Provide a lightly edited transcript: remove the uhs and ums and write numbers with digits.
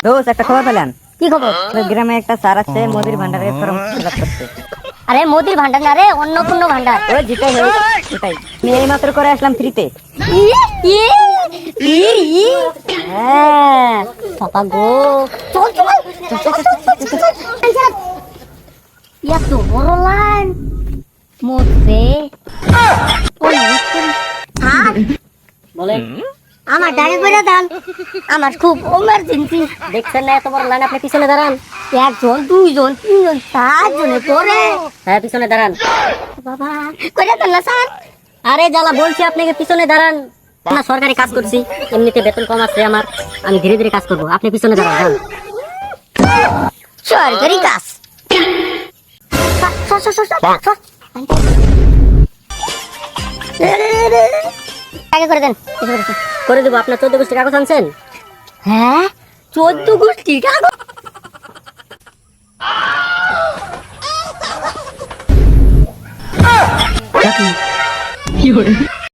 দোস্ত একটা খবর পেলাম। কি খবর? ওই গ্রামে একটা স্যার আছে মোদির ভান্ডারের ফর্ম ফিল আপ করতে। আরে মোদির ভান্ডার না রে, অন্য কোনো ভান্ডার। ওই যেটাই হোক সেটাই, আমি এই মাত্র করে আসলাম ফ্রিতে। হ্যাঁ বাবা গো, চল চল এত বড় লাইন মরছে। বলে আমার ডাকে করে দেন, আমার খুব এমার্জেন্সি। দেখছেন না এত বড় লাইন, আপনি পিছনে দাঁড়ান। একজন দুইজন তিনজন চারজনে পরে। হ্যাঁ পিছনে দাঁড়ান বাবা, করে দেন না স্যার। আরে জ্বালা বলছি আপনাকে পিছনে দাঁড়ান না, সরকারি কাজ করছি, এমনিতে বেতন কম আছে আমার, আমি ধীরে ধীরে কাজ করবো, আপনি পিছনে দাঁড়ান। সরকারি কাজ আগে করে দেন। করে দেবো। আপনার 14 গোষ্ঠী কাগজ আনছেন? হ্যাঁ 14 গোষ্ঠী কাগজ।